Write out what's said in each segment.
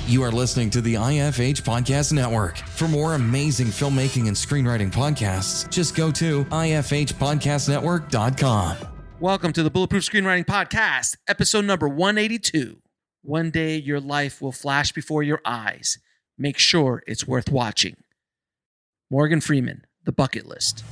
You are listening to the IFH Podcast Network. For more amazing filmmaking and screenwriting podcasts, just go to ifhpodcastnetwork.com. Welcome to the Bulletproof Screenwriting Podcast, episode number 182. One day your life will flash before your eyes. Make sure it's worth watching. Morgan Freeman, The Bucket List.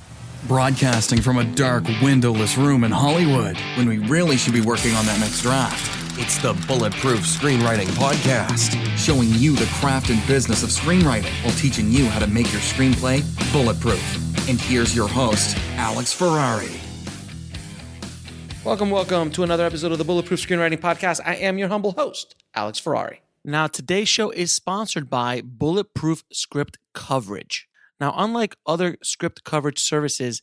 Broadcasting from a dark, windowless room in Hollywood when we really should be working on that next draft. It's the Bulletproof Screenwriting Podcast, showing you the craft and business of screenwriting while teaching you how to make your screenplay bulletproof. And here's your host, Alex Ferrari. Welcome to another episode of the Bulletproof Screenwriting Podcast. I am your humble host, Alex Ferrari. Now, today's show is sponsored by Bulletproof Script Coverage. Now, unlike other script coverage services,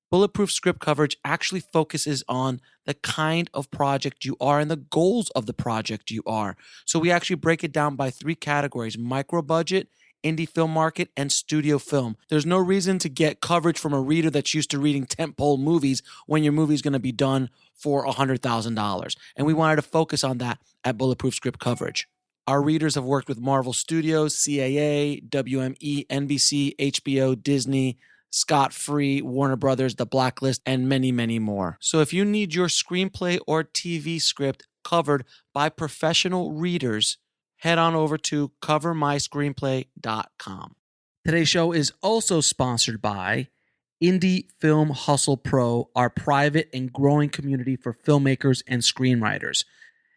Bulletproof Script Coverage actually focuses on the kind of project you are and the goals of the project you are. So we actually break it down by three categories: micro budget, indie film market, and studio film. There's no reason to get coverage from a reader that's used to reading tentpole movies when your movie is going to be done for $100,000. And we wanted to focus on that at Bulletproof Script Coverage. Our readers have worked with Marvel Studios, CAA, WME, NBC, HBO, Disney, Scott Free, Warner Brothers, The Blacklist, and many, many more. So if you need your screenplay or TV script covered by professional readers, head on over to covermyscreenplay.com. Today's show is also sponsored by Indie Film Hustle Pro, our private and growing community for filmmakers and screenwriters.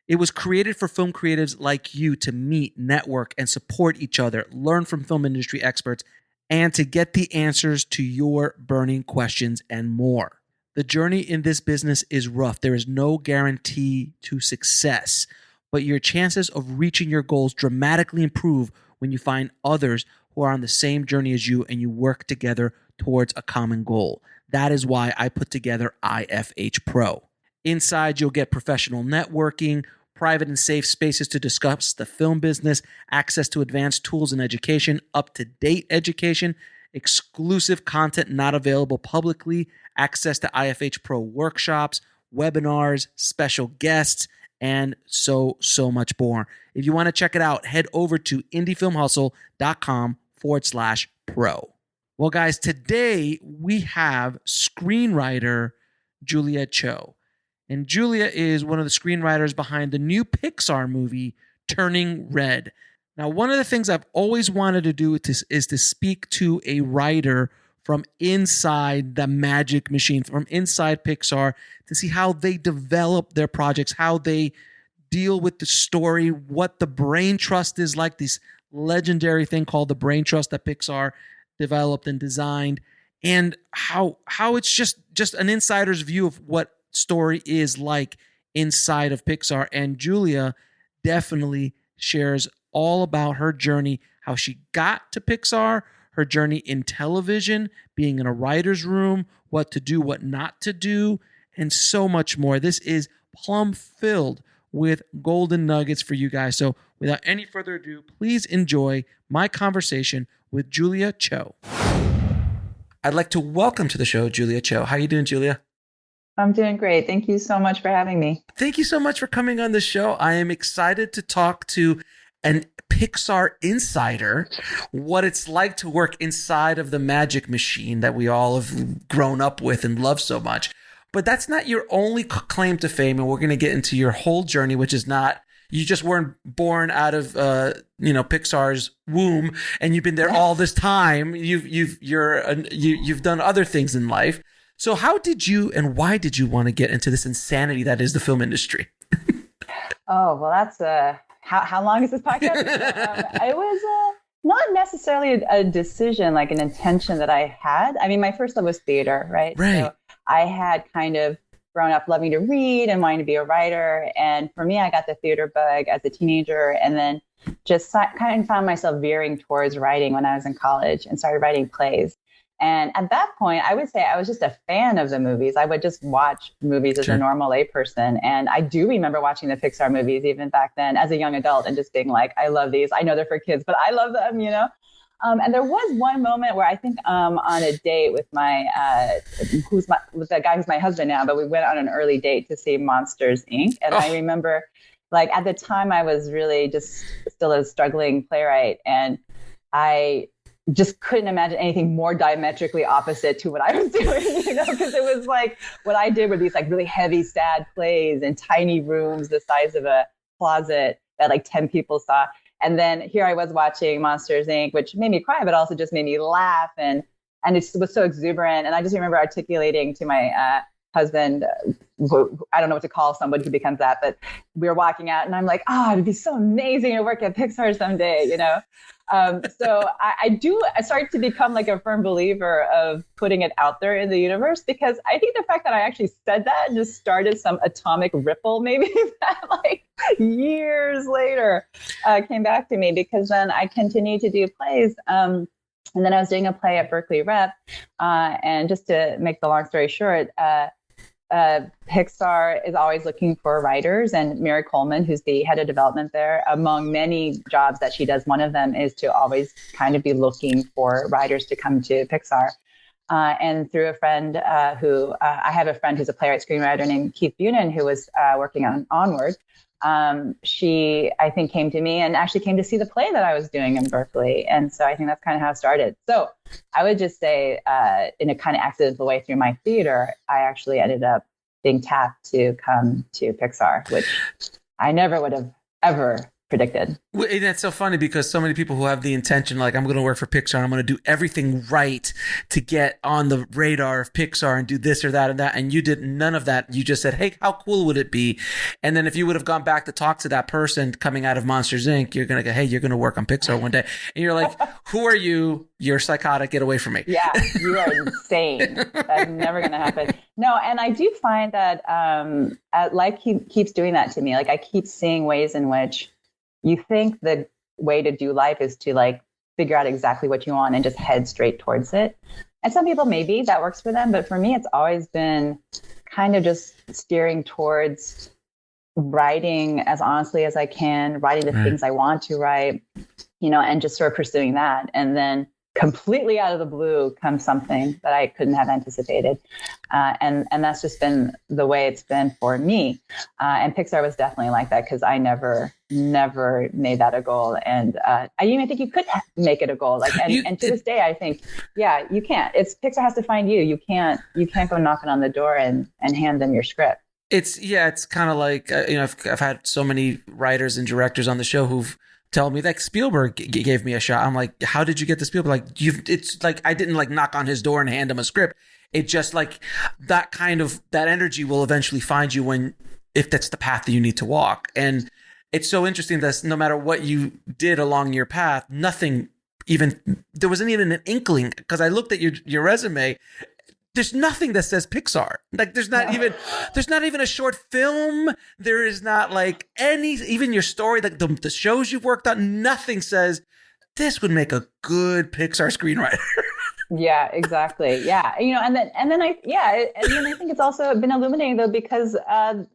It was created for film creatives like you to meet, network, and support each other, learn from film industry experts, and to get the answers to your burning questions and more. The journey in this business is rough. There is no guarantee to success, but your chances of reaching your goals dramatically improve when you find others who are on the same journey as you and you work together towards a common goal. That is why I put together IFH Pro. Inside, you'll get professional networking, private and safe spaces to discuss the film business, access to advanced tools and education, up-to-date education, exclusive content not available publicly, access to IFH Pro workshops, webinars, special guests, and so much more. If you want to check it out, head over to indiefilmhustle.com/pro. Well, guys, today we have screenwriter Julia Cho. And Julia is one of the screenwriters behind the new Pixar movie, Turning Red. Now, one of the things I've always wanted to do is to speak to a writer from inside the magic machine, from inside Pixar, to see how they develop their projects, how they deal with the story, what the brain trust is like, this legendary thing called the brain trust that Pixar developed and designed, and how it's just an insider's view of what story is like inside of Pixar. And Julia definitely shares all about her journey, how she got to Pixar, her journey in television, being in a writer's room, what to do, what not to do, and so much more. This is plumb filled with golden nuggets for you guys. So without any further ado, please enjoy my conversation with Julia Cho. I'd like to welcome to the show Julia Cho. How are you doing, Julia? I'm doing great. Thank you so much for having me. Thank you so much for coming on the show. I am excited to talk to an Pixar insider, what it's like to work inside of the magic machine that we all have grown up with and love so much. But that's not your only claim to fame, and we're going to get into your whole journey, which is not, you just weren't born out of Pixar's womb, and you've been there all this time. You've done other things in life. So how did you and why did you want to get into this insanity that is the film industry? Oh, well, that's how long is this podcast? It was not necessarily a decision, like an intention that I had. I mean, my first love was theater, right? Right. So I had kind of grown up loving to read and wanting to be a writer. And for me, I got the theater bug as a teenager, and then just kind of found myself veering towards writing when I was in college and started writing plays. And at that point, I would say I was just a fan of the movies. I would just watch movies as a normal layperson. And I do remember watching the Pixar movies even back then as a young adult and just being like, I love these. I know they're for kids, but I love them, you know? And there was one moment where I think on a date with with the guy who's my husband now, but we went on an early date to see Monsters, Inc. And I remember like at the time I was really just still a struggling playwright, and I just couldn't imagine anything more diametrically opposite to what I was doing, because it was like what I did were these like really heavy, sad plays in tiny rooms the size of a closet that like 10 people saw. And then here I was watching Monsters, Inc., which made me cry, but also just made me laugh. And it was so exuberant. And I just remember articulating to my husband, I don't know what to call somebody who becomes that, but we were walking out and I'm like, it'd be so amazing to work at Pixar someday, So I started to become like a firm believer of putting it out there in the universe, because I think the fact that I actually said that just started some atomic ripple, maybe that like years later came back to me, because then I continued to do plays. And then I was doing a play at Berkeley Rep. And just to make the long story short, Pixar is always looking for writers, and Mary Coleman, who's the head of development there, among many jobs that she does, one of them is to always kind of be looking for writers to come to Pixar. And through a friend I have a friend who's a playwright screenwriter named Keith Bunin, who was working on Onward. She, I think, came to me and actually came to see the play that I was doing in Berkeley. And so I think that's kind of how it started. So I would just say in a kind of accidental way through my theater, I actually ended up being tapped to come to Pixar, which I never would have ever predicted. Well, and that's so funny, because so many people who have the intention, like, I'm going to work for Pixar, I'm going to do everything right to get on the radar of Pixar and do this or that and that. And you did none of that. You just said, hey, how cool would it be? And then if you would have gone back to talk to that person coming out of Monsters, Inc., you're going to go, hey, you're going to work on Pixar one day. And you're like, who are you? You're psychotic. Get away from me. Yeah, you are insane. That's never going to happen. No, and I do find that life keeps doing that to me. Like, I keep seeing ways in which you think the way to do life is to like figure out exactly what you want and just head straight towards it. And some people, maybe that works for them. But for me, it's always been kind of just steering towards writing as honestly as I can, writing the things I want to write, and just sort of pursuing that. And then completely out of the blue comes something that I couldn't have anticipated. And that's just been the way it's been for me. And Pixar was definitely like that, because I never made that a goal. And I didn't even think you could make it a goal. Like, and to this day, I think, yeah, you can't. Pixar has to find you. You can't go knocking on the door and hand them your script. It's kind of like, I've had so many writers and directors on the show who've tell me, like, Spielberg gave me a shot. I'm like, how did you get the Spielberg? Like, it's like, I didn't like knock on his door and hand him a script. It just like that energy will eventually find you if that's the path that you need to walk. And it's so interesting that no matter what you did along your path, there wasn't even an inkling, because I looked at your resume. There's nothing that says Pixar. Like, there's not even a short film. There is not like even your story, like the shows you've worked on, nothing says this would make a good Pixar screenwriter. Yeah, exactly. Yeah. And then I think it's also been illuminating though, because,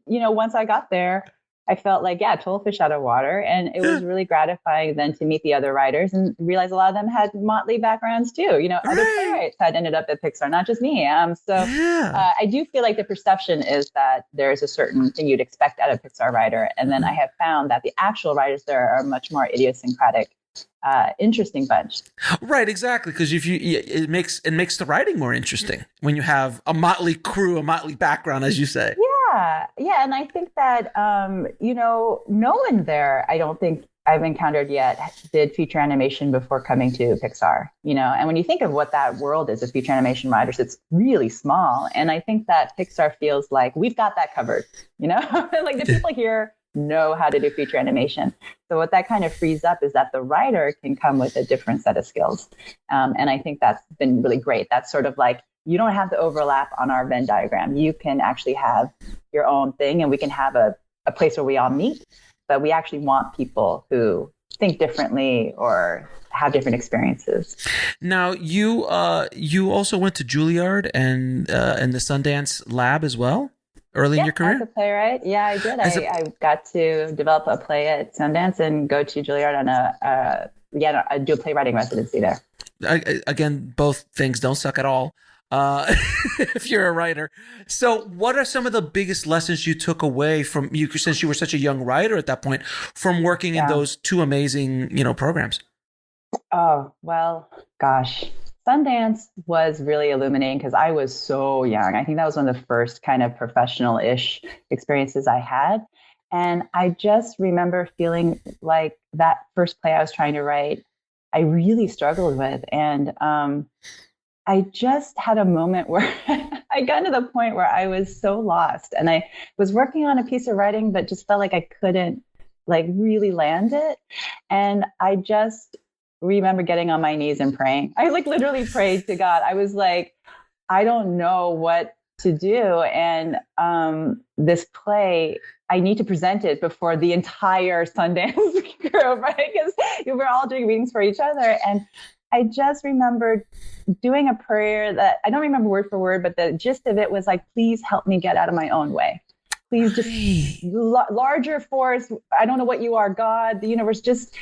once I got there, I felt like, total fish out of water. And it was really gratifying then to meet the other writers and realize a lot of them had motley backgrounds too. Other playwrights had ended up at Pixar, not just me. I do feel like the perception is that there's a certain thing you'd expect out of a Pixar writer. And then I have found that the actual writers there are much more idiosyncratic, interesting bunch. Right, exactly. Because it makes the writing more interesting when you have a motley crew, a motley background, as you say. Yeah. And I think that, no one there, I don't think I've encountered yet, did feature animation before coming to Pixar, and when you think of what that world is of feature animation writers, it's really small. And I think that Pixar feels like we've got that covered, like the people here know how to do feature animation. So what that kind of frees up is that the writer can come with a different set of skills. And I think that's been really great. That's sort of like, you don't have to overlap on our Venn diagram. You can actually have your own thing, and we can have a place where we all meet, but we actually want people who think differently or have different experiences. Now, you also went to Juilliard and the Sundance lab as well early in your career? As a playwright. Yeah, I did. I got to develop a play at Sundance and go to Juilliard on do a playwriting residency there. Again, both things don't suck at all. if you're a writer. So what are some of the biggest lessons you took away from you, since you were such a young writer at that point, from working in those two amazing, programs? Oh, well, gosh. Sundance was really illuminating because I was so young. I think that was one of the first kind of professional-ish experiences I had. And I just remember feeling like that first play I was trying to write, I really struggled with. And I just had a moment where I got to the point where I was so lost. And I was working on a piece of writing, but just felt like I couldn't really land it. And I just remember getting on my knees and praying. I literally prayed to God. I was like, I don't know what to do. And this play, I need to present it before the entire Sundance group, right? Because we're all doing readings for each other. And I just remembered doing a prayer that I don't remember word for word, but the gist of it was like, please help me get out of my own way. Please just larger force. I don't know what you are, God, the universe, just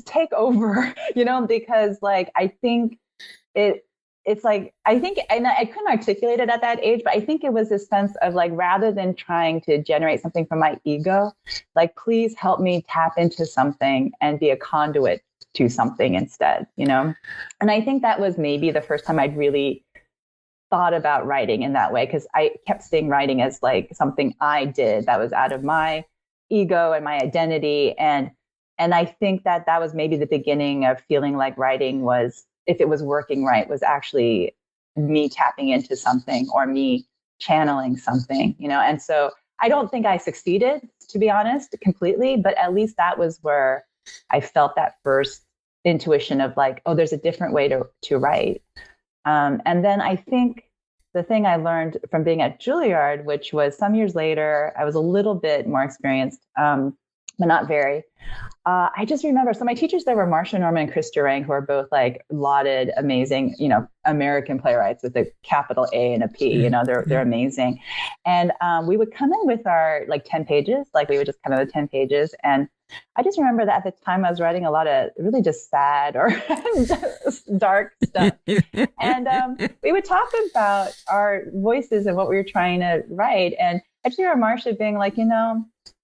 take over, because I think it's like, I think, and I couldn't articulate it at that age, but I think it was this sense of rather than trying to generate something from my ego, please help me tap into something and be a conduit to something instead, And I think that was maybe the first time I'd really thought about writing in that way, because I kept seeing writing as something I did that was out of my ego and my identity. And I think that was maybe the beginning of feeling like writing was, if it was working right, was actually me tapping into something or me channeling something, And so I don't think I succeeded, to be honest, completely, but at least that was where I felt that first intuition of oh, there's a different way to write. And then I think the thing I learned from being at Juilliard, which was some years later, I was a little bit more experienced, but not very. I just remember, so my teachers there were Marcia Norman and Chris Durang, who are both lauded, amazing, American playwrights with a capital A and a P, they're amazing. And we would come in with our 10 pages, we would just come in with 10 pages. And I just remember that at the time I was writing a lot of really just sad or dark stuff. And we would talk about our voices and what we were trying to write. And I just remember Marcia being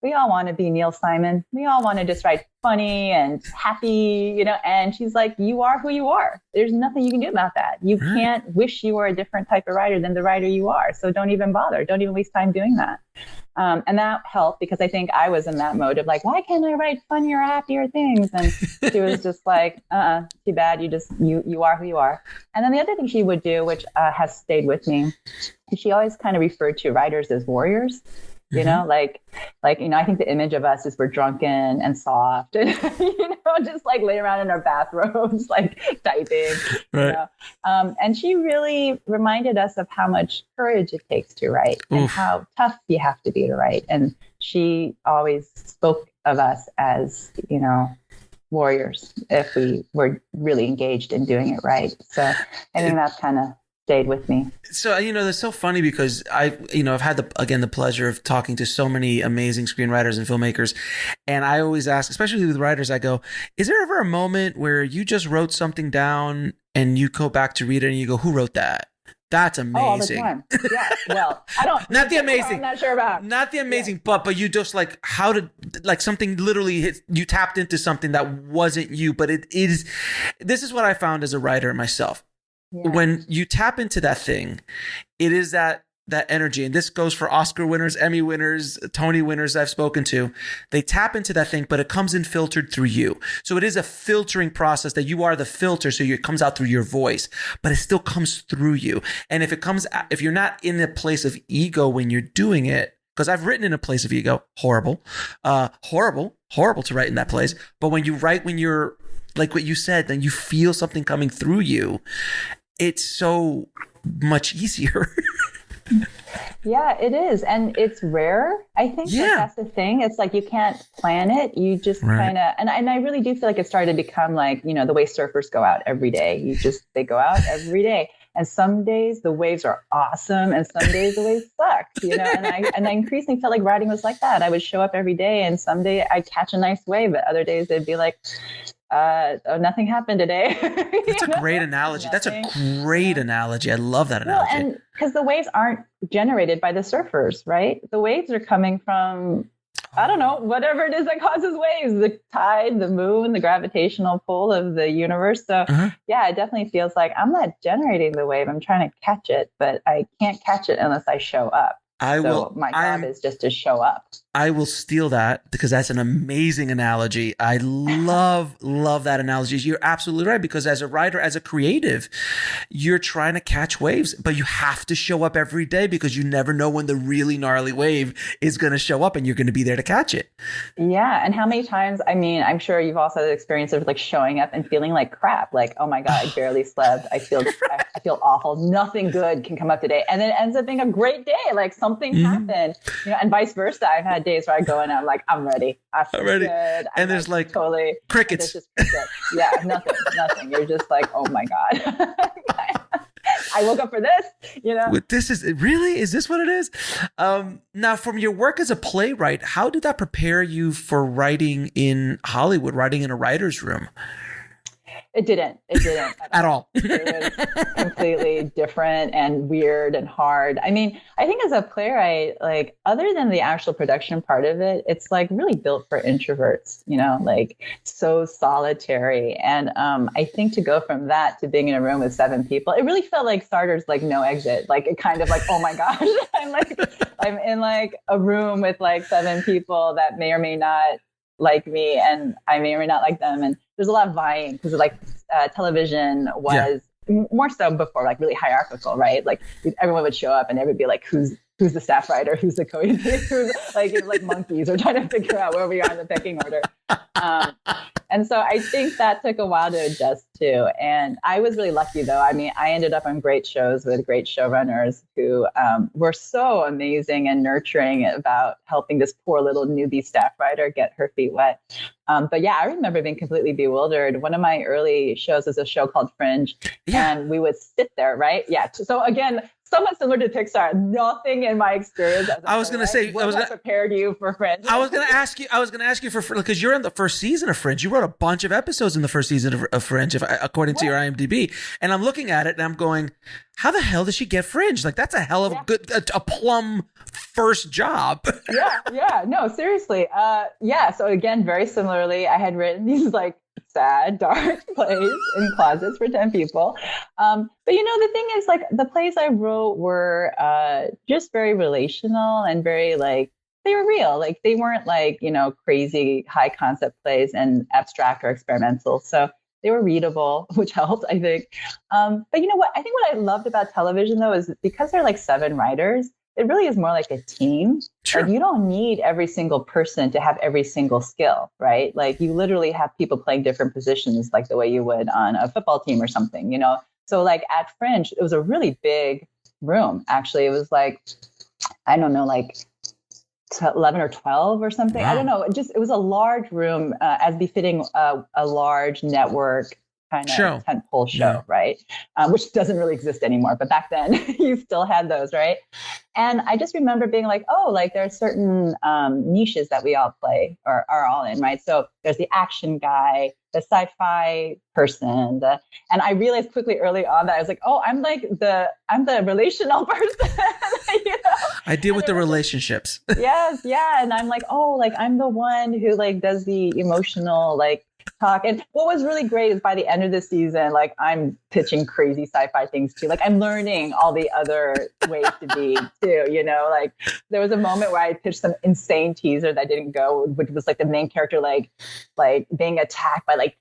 we all want to be Neil Simon. We all want to just write funny and happy, and she's like, you are who you are. There's nothing you can do about that. You can't wish you were a different type of writer than the writer you are. So don't even bother. Don't even waste time doing that. And that helped because I think I was in that mode of why can't I write funnier, happier things? And she was just too bad. You are who you are. And then the other thing she would do, which has stayed with me, is she always kind of referred to writers as warriors. I think the image of us is we're drunken and soft and, just lay around in our bathrobes, typing. Right. And she really reminded us of how much courage it takes to write and how tough you have to be to write. And she always spoke of us as, warriors if we were really engaged in doing it right. So I think that's kind of stayed with me. So, that's so funny because I've had the pleasure of talking to so many amazing screenwriters and filmmakers. And I always ask, especially with writers, I go, is there ever a moment where you just wrote something down and you go back to read it and you go, who wrote that? That's amazing. Oh, all the time. Yeah. Well, I don't. Not the amazing. I'm not sure about. Not the amazing, yeah. But you just how did something literally hit, you tapped into something that wasn't you, but it is. This is what I found as a writer myself. Yeah. When you tap into that thing, it is that energy. And this goes for Oscar winners, Emmy winners, Tony winners I've spoken to. They tap into that thing, but it comes in filtered through you. So it is a filtering process that you are the filter. So it comes out through your voice, but it still comes through you. And if you're not in a place of ego when you're doing it, because I've written in a place of ego, horrible to write in that place. But when you write, when you're like what you said, then you feel something coming through you. It's so much easier. Yeah, it is. And it's rare. I think that's the thing. It's you can't plan it. You just kind of, and I really do feel it started to become the way surfers go out every day. They go out every day. And some days the waves are awesome and some days the waves suck, and I increasingly felt like writing was like that. I would show up every day and someday I'd catch a nice wave, but other days they'd be nothing happened today. That's a great analogy. That's a great analogy. I love that analogy. Well, and because the waves aren't generated by the surfers, right? The waves are coming from, I don't know, whatever it is that causes waves, the tide, the moon, the gravitational pull of the universe. So yeah, it definitely feels like I'm not generating the wave. I'm trying to catch it, but I can't catch it unless I show up. My job is just to show up. I will steal that because that's an amazing analogy. I love that analogy. You're absolutely right, because as a writer, as a creative, you're trying to catch waves, but you have to show up every day because you never know when the really gnarly wave is going to show up and you're going to be there to catch it. Yeah. And how many times, I mean, I'm sure you've also had the experience of like showing up and feeling like crap. Like, oh my God, I barely slept. I feel awful. Nothing good can come up today. And then it ends up being a great day. Like something happened, and vice versa. I've had days where I go in and I'm like, I'm ready. I feel good. And there's like totally crickets. Just crickets. Yeah, nothing. You're just like, oh my God. I woke up for this, Is this what it is? Now, from your work as a playwright, how did that prepare you for writing in Hollywood, writing in a writer's room? It didn't at all. It was completely different and weird and hard. I mean, I think as a playwright, like other than the actual production part of it, it's like really built for introverts, like so solitary. And I think to go from that to being in a room with 7 people, it really felt like Sartre's like No Exit. Like it kind of like, oh my gosh, I'm in like a room with like 7 people that may or may not like me, and I may or may not like them. And there's a lot of vying because like television was more so before like really hierarchical, right? Like everyone would show up and everyone would be like, who's the staff writer, who's the co-ed, who's like monkeys are trying to figure out where we are in the pecking order. And so I think that took a while to adjust to. And I was really lucky though. I mean, I ended up on great shows with great showrunners who were so amazing and nurturing about helping this poor little newbie staff writer get her feet wet. But yeah, I remember being completely bewildered. One of my early shows was a show called Fringe, and we would sit there, right? Yeah. So again, somewhat similar to Pixar. Nothing in my experience. I was going to say, prepared you for Fringe. I was going to ask you for, because you're in the first season of Fringe. You wrote a bunch of episodes in the first season of Fringe, according to your IMDb. And I'm looking at it and I'm going, how the hell did she get Fringe? Like that's a hell of a plum first job. No, seriously. So again, very similarly, I had written these like sad, dark plays in closets for 10 people. But the thing is, like, the plays I wrote were just very relational and very, like, they were real. Like, they weren't, like, crazy high concept plays and abstract or experimental. So they were readable, which helped, I think. But you know what? I think what I loved about television, though, is because there are, like, 7 writers, it really is more like a team. Sure. Like you don't need every single person to have every single skill, right? Like you literally have people playing different positions like the way you would on a football team or something, So like at Fringe, it was a really big room. Actually, it was like, I don't know, like 11 or 12 or something. Wow. I don't know. It was a large room as befitting a large network kind of tentpole show, right? Which doesn't really exist anymore. But back then, you still had those, right? And I just remember being like, oh, like there are certain niches that we all play or are all in, right? So there's the action guy, the sci-fi person, and I realized quickly early on that I was like, oh, I'm the relational person. I deal with the relationships. Yes, yeah. And I'm like, oh, like I'm the one who like does the emotional like talk. And what was really great is by the end of the season, like I'm pitching crazy sci-fi things too. Like I'm learning all the other ways to be too, like there was a moment where I pitched some insane teaser that didn't go, which was like the main character, like being attacked by like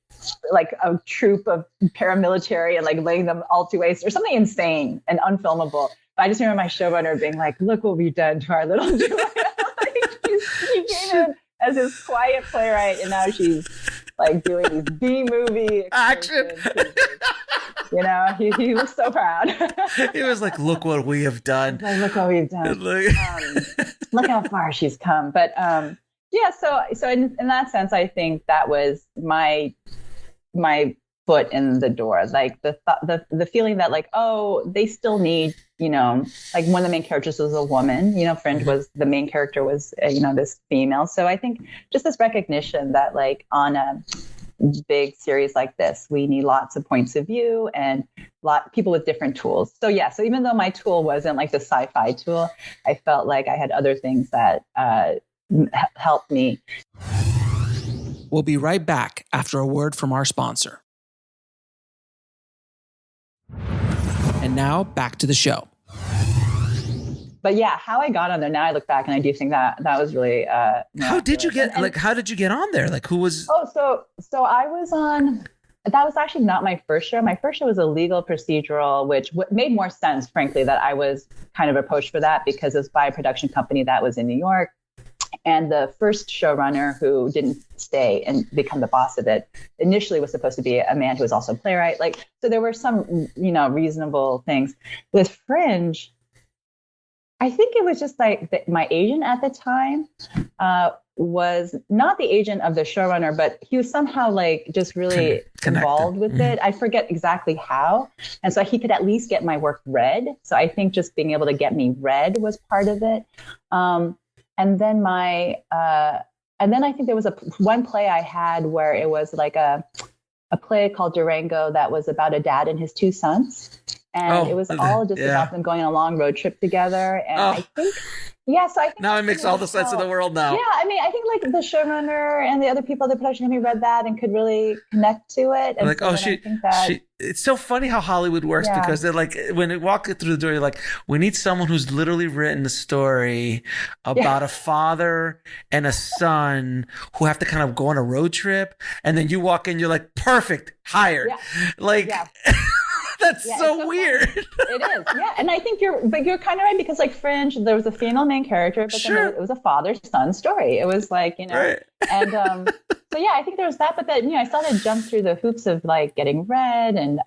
a troop of paramilitary and like laying them all to waste or something insane and unfilmable. But I just remember my showrunner being like, look what we've done to our little Julia. She came in as this quiet playwright and now she's like doing these B-movie action. He was so proud. He was like, look what we have done. Like, look what we've done. Look how far she's come. But so in that sense, I think that was my foot in the door. Like the feeling that like, oh, they still need, like one of the main characters was a woman, Fringe was the main character was, this female. So I think just this recognition that like on a big series like this, we need lots of points of view and people with different tools. So yeah, so even though my tool wasn't like the sci-fi tool, I felt like I had other things that helped me. We'll be right back after a word from our sponsor. And now back to the show. But yeah, how I got on there, now I look back and I do think that was really how did you get how did you get on there? Like, who was so I was on, that was actually not my first show. My first show was a legal procedural, which made more sense, frankly, that I was kind of approached for that because it was by a production company that was in New York. And the first showrunner, who didn't stay and become the boss of it, initially was supposed to be a man who was also a playwright. Like, so there were some, reasonable things. With Fringe, I think it was just like my agent at the time was not the agent of the showrunner, but he was somehow like just really involved with it. I forget exactly how. And so he could at least get my work read. So I think just being able to get me read was part of it. And then I think there was one play I had where it was like a play called Durango that was about a dad and his two sons. And it was all just about them going on a long road trip together. And I think, so I think now it makes all the sense in the world now. Yeah, I mean, I think like the showrunner and the other people, the production company read that and could really connect to it. And like, so it's so funny how Hollywood works because they're like, when they walk through the door, you're like, we need someone who's literally written a story about a father and a son who have to kind of go on a road trip. And then you walk in, you're like, perfect, hired. Yeah. That's so weird. It is, yeah. And I think you're kind of right because like Fringe, there was a female main character, but then it was a father-son story. It was like, right. And so yeah, I think there was that, but then I still had to jump through the hoops of like getting read and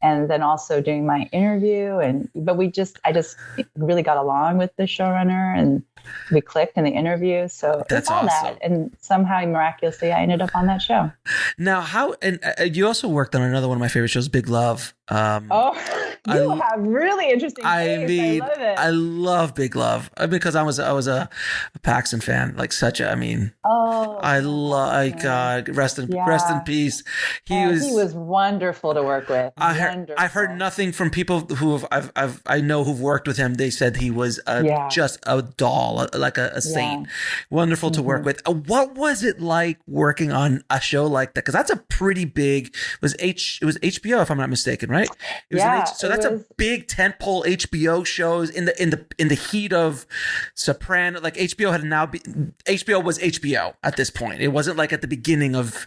then also doing my interview but I just really got along with the showrunner and we clicked in the interview. So that's all awesome. That. And somehow miraculously I ended up on that show. Now you also worked on another one of my favorite shows, Big Love. You have really interesting taste. I love it. I love Big Love because I was a Paxton fan, like such a, God, rest in peace. He was wonderful to work with. I've heard nothing from people who I know who've worked with him. They said he was just a doll, like a saint. Wonderful to work with. What was it like working on a show like that? Because that's a pretty big. It was HBO, if I'm not mistaken, right? It was that's a big tentpole HBO shows in the heat of Soprano. Like HBO was HBO at this point. It wasn't like at the beginning of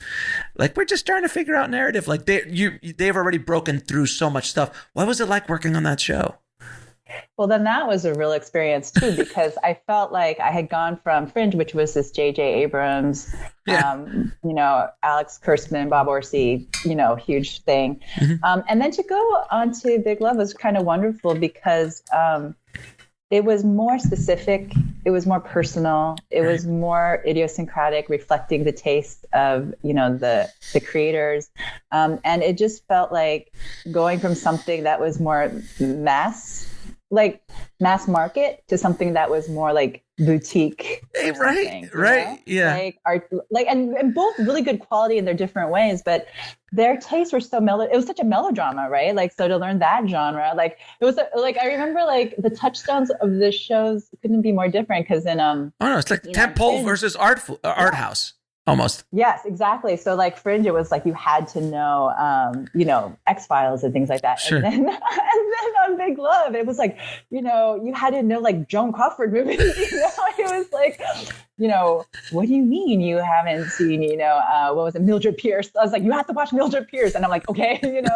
like we're just trying to figure out narrative. Like they've already broken through so much stuff. What was it like working on that show? Well, then that was a real experience too, because I felt like I had gone from Fringe, which was this J.J. Abrams, Alex Kurtzman, Bob Orsi, huge thing. Mm-hmm. And then to go on to Big Love was kind of wonderful because it was more specific. It was more personal. It was more idiosyncratic, reflecting the taste of, the creators. And it just felt like going from something that was more mass market to something that was more like boutique. Right. Yeah. Like art, and both really good quality in their different ways, but their tastes were so mellow. It was such a melodrama, right? Like, so to learn that genre, like it was like, I remember like the touchstones of the shows couldn't be more different. Cause in, it's like tentpole versus art house. Almost. Yes, exactly. So like Fringe, it was like you had to know, X-Files and things like that. Sure. And then on Big Love, it was like, you had to know like Joan Crawford movies. It was like, what do you mean you haven't seen, what was it, Mildred Pierce? I was like, you have to watch Mildred Pierce. And I'm like, okay, and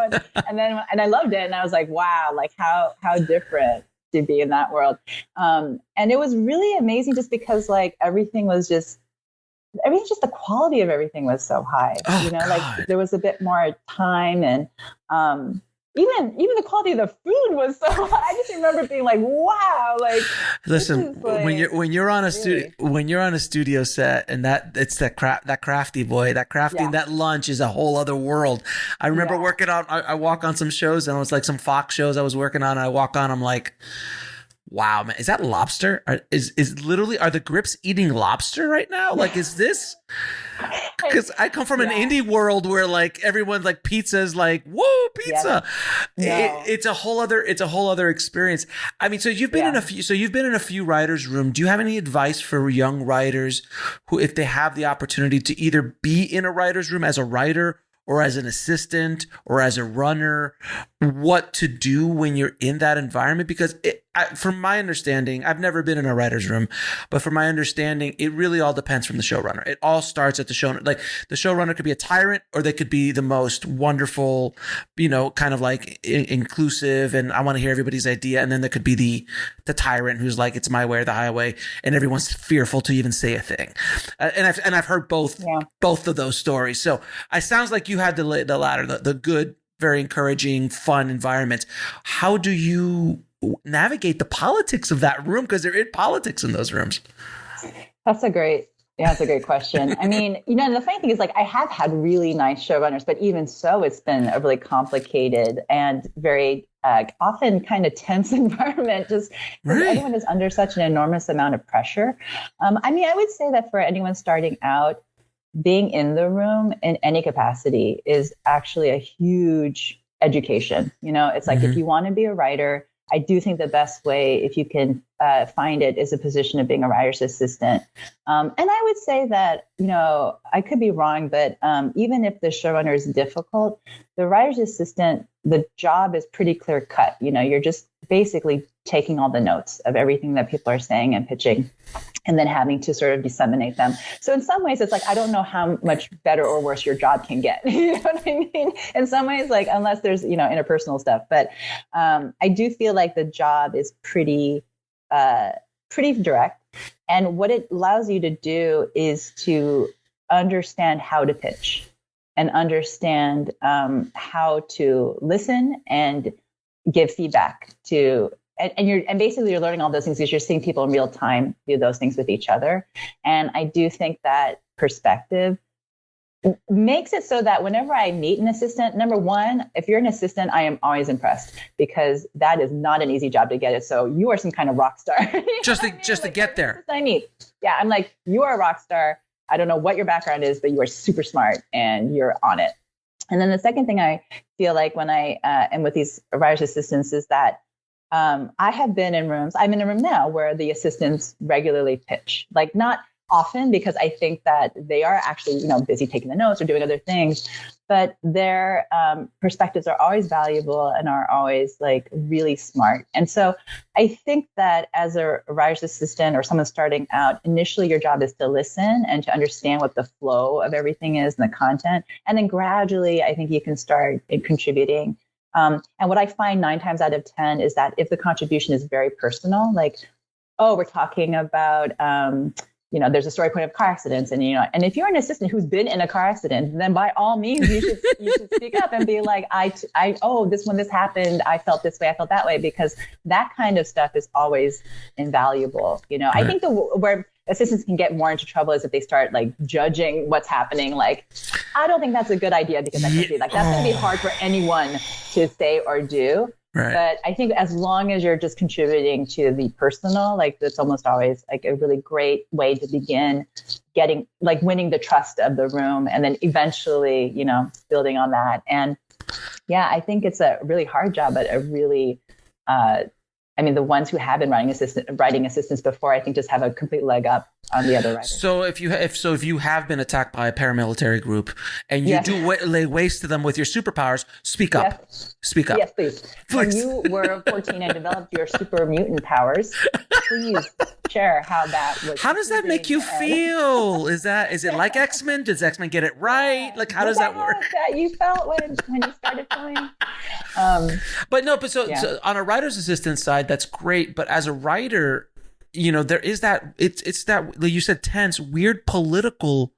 I loved it. And I was like, wow, like how different to be in that world. And it was really amazing just because like everything was just the quality of everything was so high. Like there was a bit more time and even the quality of the food was so high. I just remember being like, wow, like listen, like, when you're on a studio set and it's that crafty boy, that crafting, that lunch is a whole other world. I remember working on I walk on some shows and it was like some Fox shows I was working on and I walk on, I'm like, wow, man, is that lobster? Is literally, are the grips eating lobster right now? Like, is this? I Because I come from an indie world where like everyone's like pizza is like, whoa, pizza. No. It's a whole other experience. I mean, so you've been in a few writers' room. Do you have any advice for young writers who, if they have the opportunity to either be in a writer's room as a writer or as an assistant or as a runner, what to do when you're in that environment? Because from my understanding, I've never been in a writer's room, but from my understanding, it really all depends from the showrunner. It all starts at the showrunner. Like the showrunner could be a tyrant, or they could be the most wonderful, kind of like inclusive, and I want to hear everybody's idea. And then there could be the tyrant who's like, it's my way or the highway, and everyone's fearful to even say a thing. And I've heard both of those stories. So it sounds like you had the latter, the good, very encouraging, fun environment. How do you navigate the politics of that room? Because there is politics in those rooms. That's a great question. I mean, the funny thing is, like, I have had really nice showrunners, but even so, it's been a really complicated and very often kind of tense environment, just because everyone is under such an enormous amount of pressure. I mean, I would say that for anyone starting out, being in the room in any capacity is actually a huge education. It's like, if you want to be a writer, I do think the best way, if you can find it, is a position of being a writer's assistant. And I would say that, I could be wrong, but even if the showrunner is difficult, the writer's assistant, the job is pretty clear cut. You're just basically taking all the notes of everything that people are saying and pitching, and then having to sort of disseminate them. So in some ways, it's like, I don't know how much better or worse your job can get. You know what I mean? In some ways, like, unless there's, interpersonal stuff. But I do feel like the job is pretty direct. And what it allows you to do is to understand how to pitch and understand how to listen and give feedback to. And basically you're learning all those things because you're seeing people in real time do those things with each other. And I do think that perspective makes it so that whenever I meet an assistant, number one, if you're an assistant, I am always impressed, because that is not an easy job to get it. So you are some kind of rock star. just to get there. I mean, yeah, I'm like, you are a rock star. I don't know what your background is, but you are super smart and you're on it. And then the second thing I feel like when I am with these writer's assistants is that I have been in rooms, I'm in a room now where the assistants regularly pitch, like not often, because I think that they are actually, busy taking the notes or doing other things, but their perspectives are always valuable and are always like really smart. And so I think that as a writer's assistant or someone starting out, initially your job is to listen and to understand what the flow of everything is and the content. And then gradually, I think you can start contributing. And what I find 9 times out of 10 is that if the contribution is very personal, like, we're talking about, there's a story point of car accidents, and and if you're an assistant who's been in a car accident, then by all means you should speak up and be like, this happened, I felt this way, I felt that way, because that kind of stuff is always invaluable. Right. I think where assistants can get more into trouble is if they start like judging what's happening. Like, I don't think that's a good idea, because that's going to be hard for anyone to say or do. Right. But I think as long as you're just contributing to the personal, like, that's almost always like a really great way to begin winning the trust of the room, and then eventually, building on that. And yeah, I think it's a really hard job, but a really, the ones who have been writing assistants before, I think, just have a complete leg up on the other writers. So if you have been attacked by a paramilitary group and you do lay waste to them with your superpowers, speak up. Yes. Speak up. Yes, please. When you were 14 and developed your super mutant powers, please share how that was. How does that make you feel? Is it like X-Men? Does X-Men get it right? Like, how does that work? That you felt when you started filming? So on a writer's assistant side, that's great. But as a writer, there is that, it's that, like you said, tense, weird political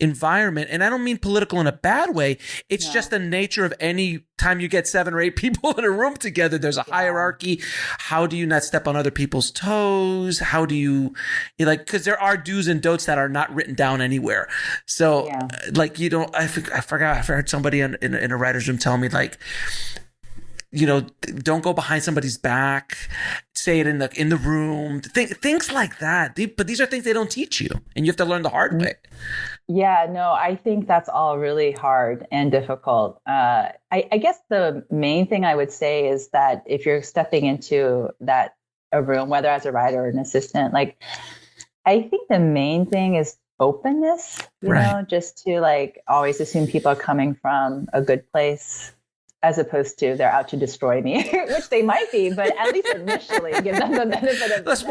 environment. And I don't mean political in a bad way. It's just the nature of any time you get 7 or 8 people in a room together, there's a hierarchy. How do you not step on other people's toes? How do you because there are do's and don'ts that are not written down anywhere. So I forgot, I heard somebody in a writer's room tell me, like, don't go behind somebody's back, say it in the room, things like that. But these are things they don't teach you, and you have to learn the hard way. Yeah, no, I think that's all really hard and difficult. I guess the main thing I would say is that if you're stepping into a room, whether as a writer or an assistant, like, I think the main thing is openness, just to like always assume people are coming from a good place, as opposed to they're out to destroy me, which they might be, but at least initially give them the benefit of let's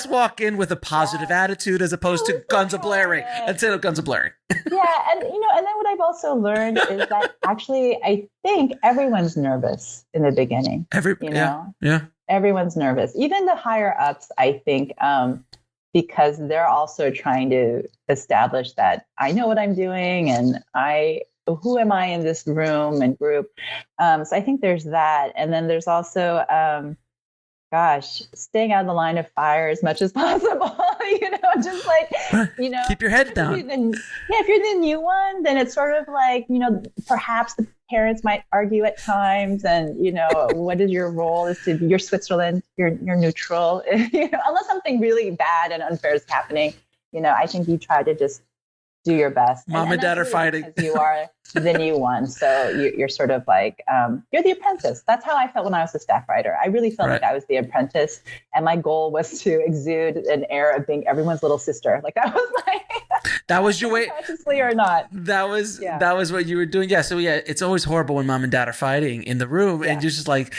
walk in with a positive attitude, as opposed to guns a blaring. Instead of guns a blaring. Yeah, and then what I've also learned is that actually I think everyone's nervous in the beginning. Everyone's nervous, even the higher ups. I think because they're also trying to establish that I know what I'm doing and who am I in this room and group? So I think there's that. And then there's also, staying out of the line of fire as much as possible, just like, keep your head down. If you're the new one, then it's sort of like, perhaps the parents might argue at times and, what is your role is to be, you're Switzerland, you're neutral, unless something really bad and unfair is happening, I think you try to just do your best. Mom and dad are fighting. Because you are the new one. So you're sort of like, you're the apprentice. That's how I felt when I was a staff writer. I really felt like I was the apprentice. And my goal was to exude an air of being everyone's little sister. Like that was that was your way. Consciously or not. That was what you were doing. Yeah. So it's always horrible when mom and dad are fighting in the room and you're just like,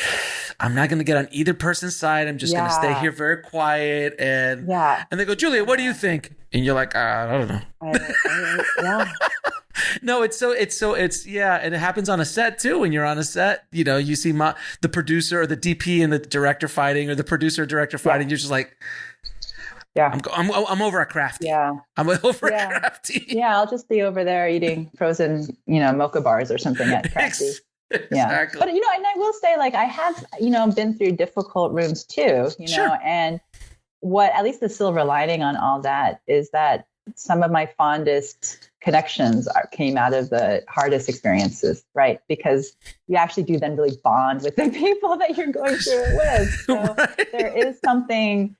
I'm not going to get on either person's side. I'm just going to stay here very quiet. And they go, Julia, what do you think? And you're like, I don't know. No, and it happens on a set too. When you're on a set, you see the producer or the DP and the director fighting, or the producer or director fighting. You're just like, I'm over at Crafty. I'm over at Crafty. I'll just be over there eating frozen, mocha bars or something at Crafty. Exactly. But and I will say, like, I have been through difficult rooms too. And what, at least the silver lining on all that, is that some of my fondest connections came out of the hardest experiences, right? Because you actually do then really bond with the people that you're going through it with. So there is something,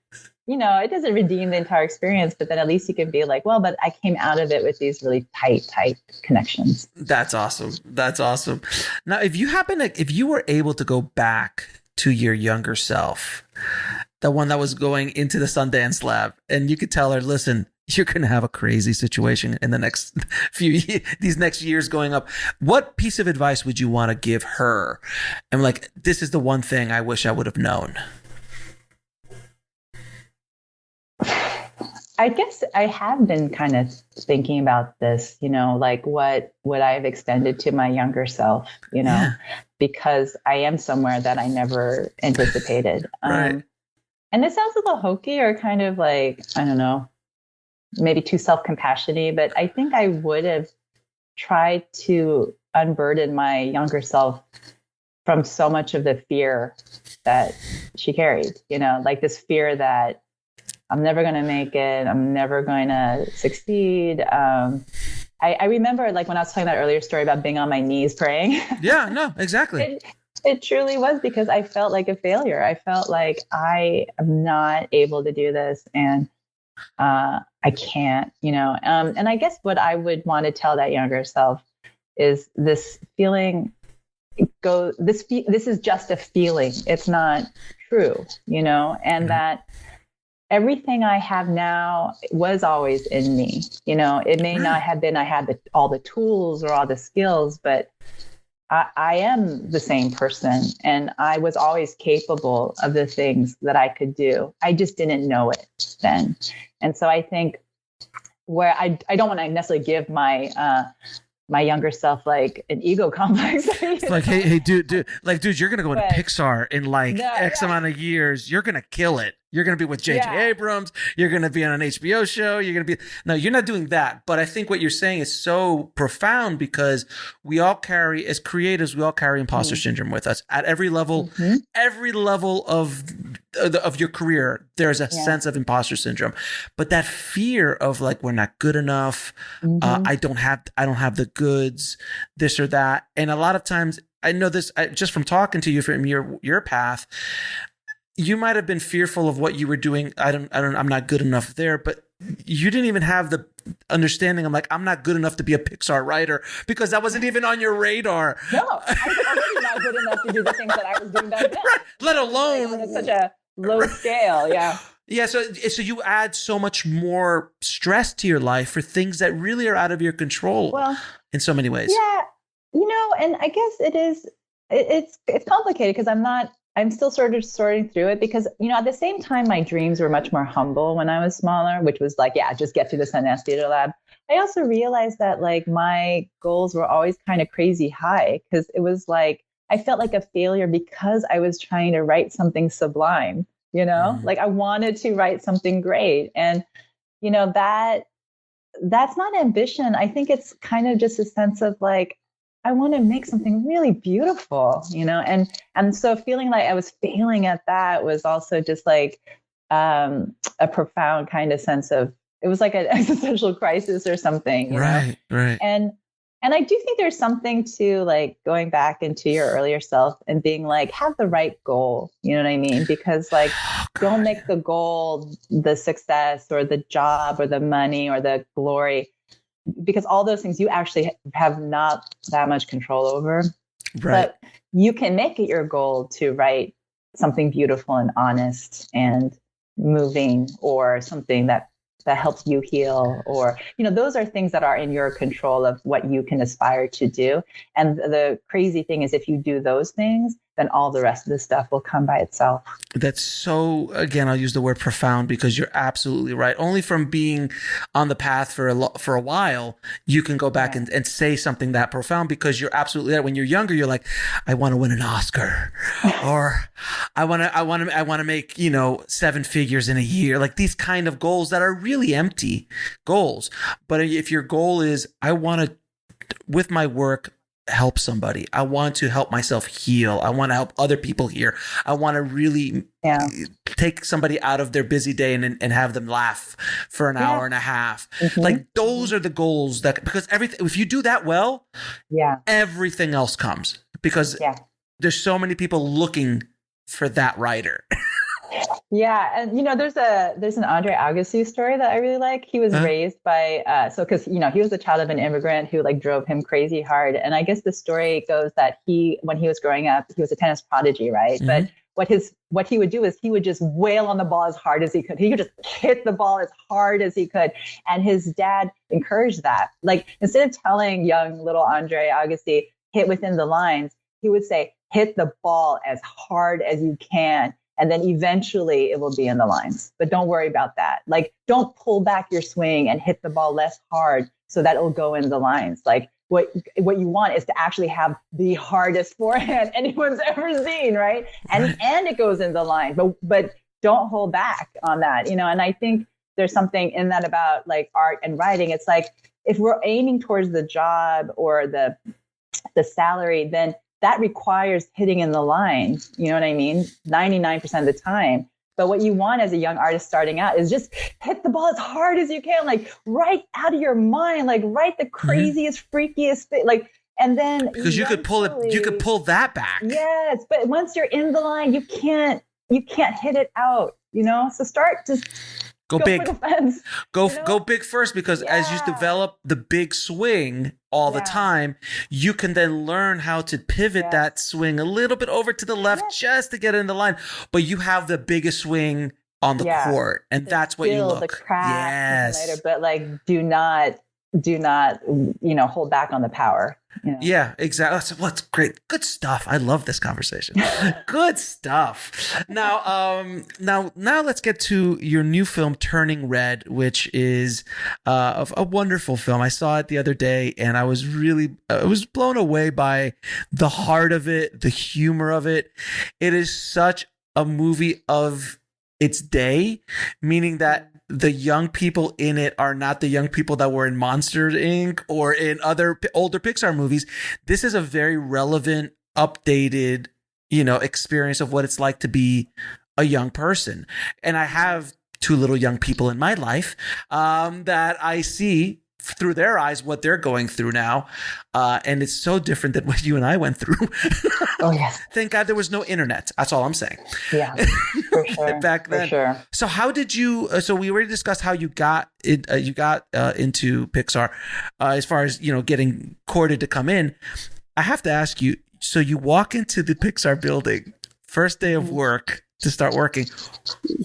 it doesn't redeem the entire experience, but then at least you can be like, well, but I came out of it with these really tight connections. That's awesome. Now, if you were able to go back to your younger self, the one that was going into the Sundance lab, and you could tell her, listen, you're going to have a crazy situation in the next these next years going up. What piece of advice would you want to give her? And like, this is the one thing I wish I would have known. I guess I have been kind of thinking about this, like what would I have extended to my younger self, because I am somewhere that I never anticipated. Right. And it sounds a little hokey or kind of like, I don't know, maybe too self-compassionate, but I think I would have tried to unburden my younger self from so much of the fear that she carried, like this fear that I'm never going to make it. I'm never going to succeed. I remember, like, when I was telling that earlier story about being on my knees praying. Yeah, no, exactly. It truly was, because I felt like a failure. I felt like I am not able to do this, and I can't, and I guess what I would want to tell that younger self is this feeling this is just a feeling. It's not true, and that everything I have now was always in me. It may not have been, I had all the tools or all the skills, but I am the same person, and I was always capable of the things that I could do. I just didn't know it then. And so I think where I don't want to necessarily give my my younger self like an ego complex. It's like, hey, dude, you're gonna go into Pixar in X amount of years. You're gonna kill it. You're going to be with J.J. Abrams. You're going to be on an HBO show. No, you're not doing that. But I think what you're saying is so profound, because we all carry, as creatives, we all carry imposter syndrome with us at every level. Every level of your career, there's a sense of imposter syndrome. But that fear of like, we're not good enough. I don't have the goods, this or that. And a lot of times, I know this just from talking to you from your path. You might have been fearful of what you were doing. I'm not good enough there, but you didn't even have the understanding. I'm like, I'm not good enough to be a Pixar writer because that wasn't even on your radar. No, I was already not good enough to do the things that I was doing back then. Right. Let alone on such a low scale. Yeah. Yeah. So you add so much more stress to your life for things that really are out of your control. Well, in so many ways. Yeah. And I guess it's complicated because I'm still sort of sorting through it because, at the same time, my dreams were much more humble when I was smaller, which was like, yeah, just get to the Sundance Theater Lab. I also realized that like my goals were always kind of crazy high because it was like, I felt like a failure because I was trying to write something sublime, like I wanted to write something great. And, that's not ambition. I think it's kind of just a sense of like, I want to make something really beautiful, and so feeling like I was failing at that was also just like a profound kind of sense of, it was like an existential crisis or something. Right. And I do think there's something to like going back into your earlier self and being like, have the right goal. You know what I mean? Because like, don't make the goal the success or the job or the money or the glory, because all those things you actually have not that much control over. Right. But you can make it your goal to write something beautiful and honest and moving, or something that helps you heal, or, those are things that are in your control of what you can aspire to do. And the crazy thing is, if you do those things, then all the rest of the stuff will come by itself. That's so, again, I'll use the word profound because you're absolutely right. Only from being on the path for a while, you can go back and say something that profound, because you're absolutely right. When you're younger, you're like, I want to win an Oscar, or I want to make, 7 figures in a year, like these kind of goals that are really empty goals. But if your goal is, I want to, with my work, help somebody. I want to help myself heal. I want to help other people here. I want to really take somebody out of their busy day and have them laugh for an hour and a half. Mm-hmm. Like those are the goals because everything, if you do that well, everything else comes, because there's so many people looking for that writer. Yeah. And, there's an Andre Agassi story that I really like. He was raised by, because, he was the child of an immigrant who like drove him crazy hard. And I guess the story goes that when he was growing up, he was a tennis prodigy, right? Mm-hmm. But what he would do is he would just wail on the ball as hard as he could. He could just hit the ball as hard as he could. And his dad encouraged that. Like, instead of telling young little Andre Agassi, hit within the lines, he would say, hit the ball as hard as you can. And then eventually it will be in the lines. But don't worry about that. Like, don't pull back your swing and hit the ball less hard so that it'll go in the lines. Like, what you want is to actually have the hardest forehand anyone's ever seen, right? And it goes in the line. But don't hold back on that, And I think there's something in that about like art and writing. It's like, if we're aiming towards the job or the salary, then that requires hitting in the line, you know what I mean? 99% of the time. But what you want as a young artist starting out is just hit the ball as hard as you can, like right out of your mind, like write the craziest, freakiest thing, like, and then because you could pull that back. Yes, but once you're in the line, you can't hit it out, So start just. Go big. Go big first, because as you develop the big swing all the time, you can then learn how to pivot that swing a little bit over to the left just to get in the line. But you have the biggest swing on the court, and that's what you look. The craft later, but like do not hold back on the power. Yeah, exactly. What's great. Good stuff. I love this conversation. Good stuff. Now let's get to your new film, Turning Red, which is a wonderful film. I saw it the other day, and I was blown away by the heart of it, the humor of it. It is such a movie of its day, meaning that the young people in it are not the young people that were in Monsters, Inc. or in other older Pixar movies. This is a very relevant, updated, experience of what it's like to be a young person. And I have 2 little young people in my life that I see through their eyes what they're going through now. And it's so different than what you and I went through. Oh, yes. Thank God there was no internet. That's all I'm saying. Yeah, for sure. Back then. For sure. So how did you, so we already discussed how you got into Pixar as far as, getting courted to come in. I have to ask you, so you walk into the Pixar building, first day of work, to start working.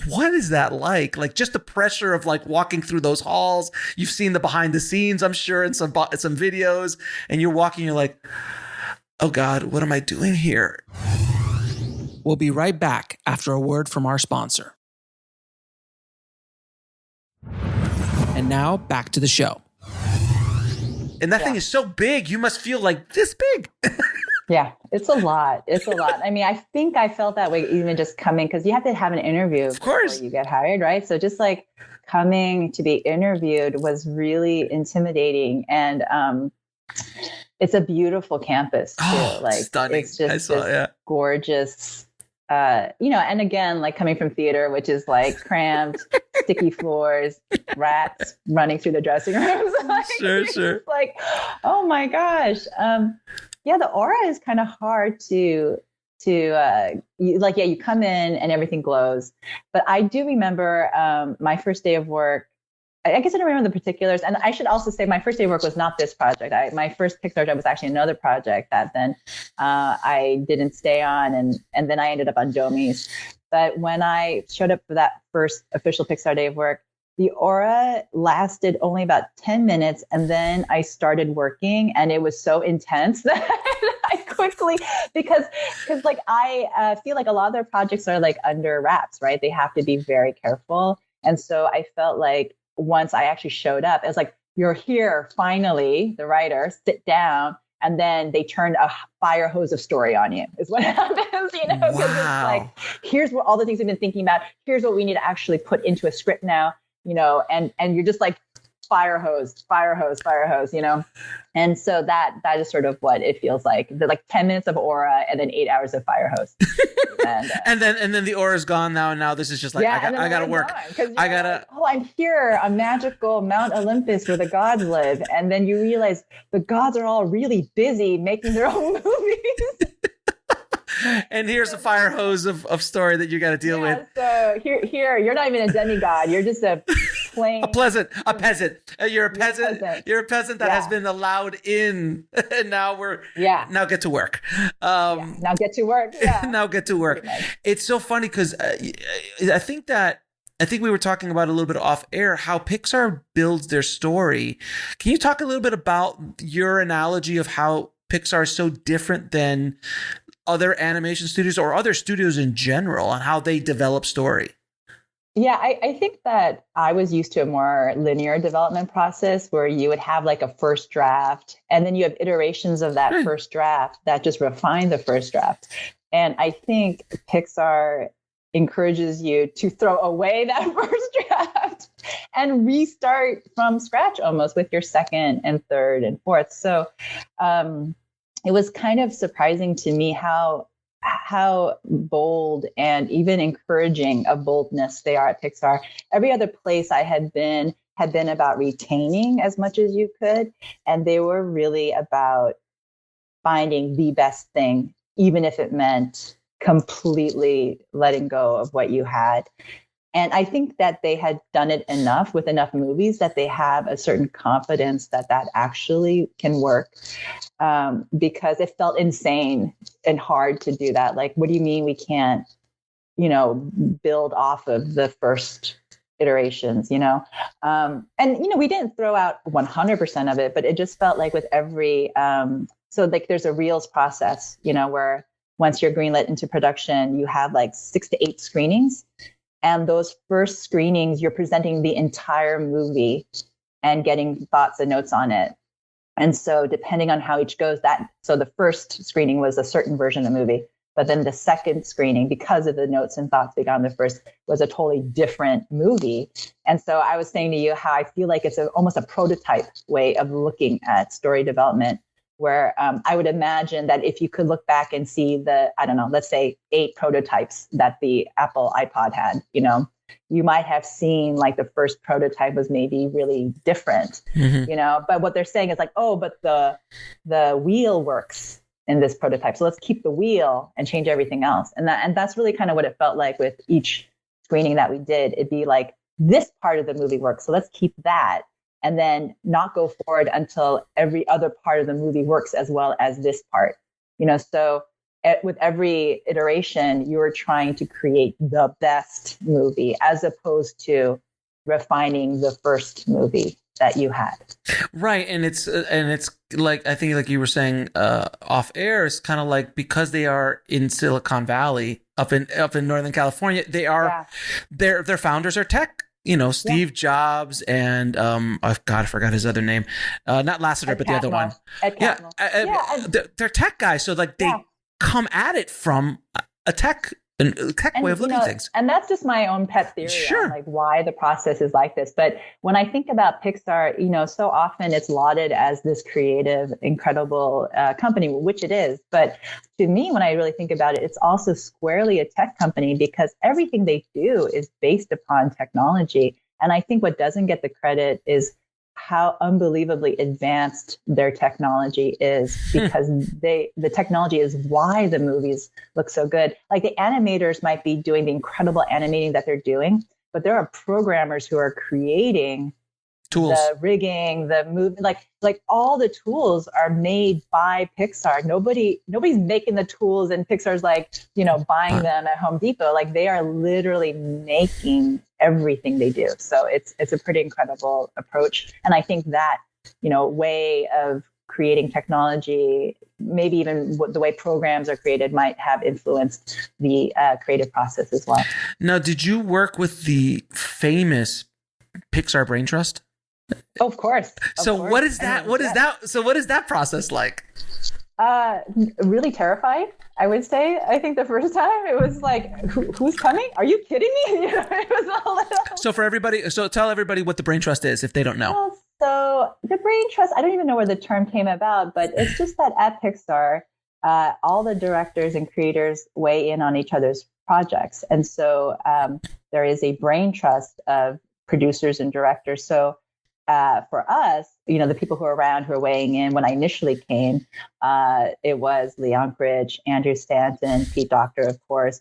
What is that like? Like just the pressure of like walking through those halls. You've seen the behind the scenes, I'm sure, in some videos, and you're walking, you're like, oh God, what am I doing here? We'll be right back after a word from our sponsor. And now back to the show. And that thing is so big, you must feel like this big. Yeah, it's a lot. It's a lot. I mean, I think I felt that way even just coming, because you have to have an interview before you get hired, right? So just like coming to be interviewed was really intimidating. And it's a beautiful campus too. Like stunning. It's just gorgeous. And again, like coming from theater, which is like cramped, sticky floors, rats running through the dressing rooms. Like, Sure. Like, oh my gosh. The aura is kind of hard you come in and everything glows. But I do remember my first day of work. I guess I don't remember the particulars. And I should also say my first day of work was not this project. My first Pixar job was actually another project that then I didn't stay on. And then I ended up on Domies. But when I showed up for that first official Pixar day of work, the aura lasted only about 10 minutes. And then I started working, and it was so intense that I quickly, because like I feel like a lot of their projects are like under wraps, right? They have to be very careful. And so I felt like once I actually showed up, it was like, you're here, finally, the writer, sit down. And then they turn a fire hose of story on you is what happens, because it's like, here's what all the things we've been thinking about. Here's what we need to actually put into a script now. And you're just like fire hose, And so that is sort of what it feels like. They're like 10 minutes of aura and then 8 hours of fire hose. And then the aura's gone now. And now this is just like, I gotta work. I'm here on magical Mount Olympus where the gods live. And then you realize the gods are all really busy making their own movies. And here's a fire hose of story that you got to deal with. So here, you're not even a demigod. You're just a plain a peasant. You're a peasant. You're a peasant that has been allowed in, and now now get to work. Now get to work. Yeah. Now get to work. It's so funny because I think we were talking about a little bit off air how Pixar builds their story. Can you talk a little bit about your analogy of how Pixar is so different than other animation studios or other studios in general on how they develop story? Yeah, I think that I was used to a more linear development process where you would have like a first draft, and then you have iterations of that first draft that just refine the first draft. And I think Pixar encourages you to throw away that first draft and restart from scratch almost with your second and third and fourth. So it was kind of surprising to me how bold and even encouraging of boldness they are at Pixar. Every other place I had been about retaining as much as you could. And they were really about finding the best thing, even if it meant completely letting go of what you had. And I think that they had done it enough with enough movies that they have a certain confidence that actually can work, because it felt insane and hard to do that. Like, what do you mean we can't, build off of the first iterations, And, we didn't throw out 100% of it, but it just felt like with every, so like there's a reels process, where once you're greenlit into production, you have like 6 to 8 screenings. And those first screenings, you're presenting the entire movie and getting thoughts and notes on it. And so depending on how each goes, so the first screening was a certain version of the movie, but then the second screening, because of the notes and thoughts we got on the first, was a totally different movie. And so I was saying to you how I feel like it's almost a prototype way of looking at story development, where I would imagine that if you could look back and see let's say 8 prototypes that the Apple iPod had, you might have seen like the first prototype was maybe really different, but what they're saying is like, oh, but the wheel works in this prototype. So let's keep the wheel and change everything else. And that's really kind of what it felt like with each screening that we did. It'd be like, this part of the movie works, so let's keep that. And then not go forward until every other part of the movie works as well as this part, so with every iteration, you're trying to create the best movie as opposed to refining the first movie that you had. Right. And it's like, I think like you were saying off air, it's kind of like, because they are in Silicon Valley up in Northern California, they are, their founders are tech. Steve Jobs and I forgot his other name. Not Lasseter, but the other one. They're tech guys, so like they come at it from a tech way of looking at things. And that's just my own pet theory on like why the process is like this. But when I think about Pixar, so often it's lauded as this creative, incredible company, which it is. But to me, when I really think about it, it's also squarely a tech company because everything they do is based upon technology. And I think what doesn't get the credit is how unbelievably advanced their technology is, because the technology is why the movies look so good. Like the animators might be doing the incredible animating that they're doing, but there are programmers who are creating tools, the rigging, the movement, like all the tools are made by Pixar. Nobody's making the tools and Pixar's like, buying them at Home Depot. Like they are literally making everything they do. So it's a pretty incredible approach. And I think that, way of creating technology, maybe even the way programs are created, might have influenced the creative process as well. Now, did you work with the famous Pixar Brain Trust? Of course. What is that? What is that? So what is that process like? Really terrified, I would say. I think the first time it was like, who's coming? Are you kidding me? It was a little... So tell everybody what the Brain Trust is if they don't know. So the Brain Trust, I don't even know where the term came about, but it's just that at Pixar, all the directors and creators weigh in on each other's projects. And so there is a brain trust of producers and directors. So for us, the people who are around who are weighing in, when I initially came, it was Lee Unkrich, Andrew Stanton, Pete Docter, of course.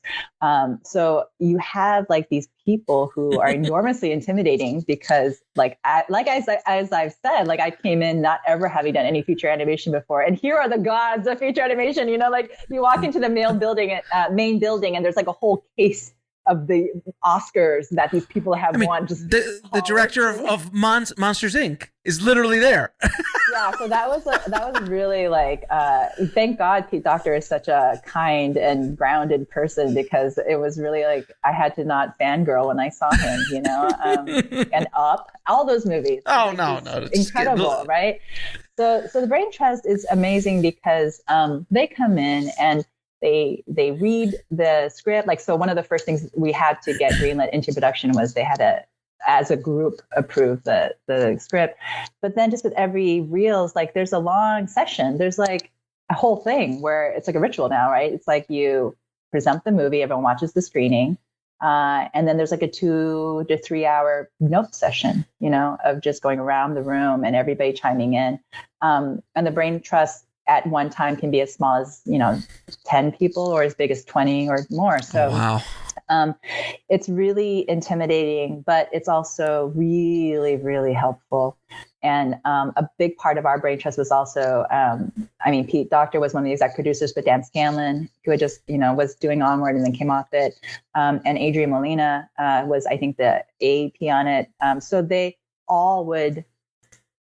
So you have like these people who are enormously intimidating because as I've said, like I came in not ever having done any feature animation before. And here are the gods of feature animation, like you walk into the main building and there's like a whole case of the Oscars that these people have won. Just the director of Monsters Inc. is literally there. Yeah, so that was really like, thank God Pete Docter is such a kind and grounded person, because it was really like I had to not fangirl when I saw him, and Up, all those movies. Oh no, it's incredible, right? So the Brain Trust is amazing because they come in and they read the script. Like, so one of the first things we had to get greenlit into production was they had to, as a group, approve the script. But then just with every reels, like there's a long session. There's like a whole thing where it's like a ritual now, right? It's like you present the movie, everyone watches the screening. And then there's like a 2 to 3 hour note session, of just going around the room and everybody chiming in. And the Brain Trust at one time can be as small as, 10 people or as big as 20 or more. So wow. It's really intimidating, but it's also really, really helpful. And a big part of our Brain Trust was also, Pete Docter was one of the exec producers, but Dan Scanlon, who had just, was doing Onward and then came off it. And Adrian Molina was, I think, the AEP on it. So they all would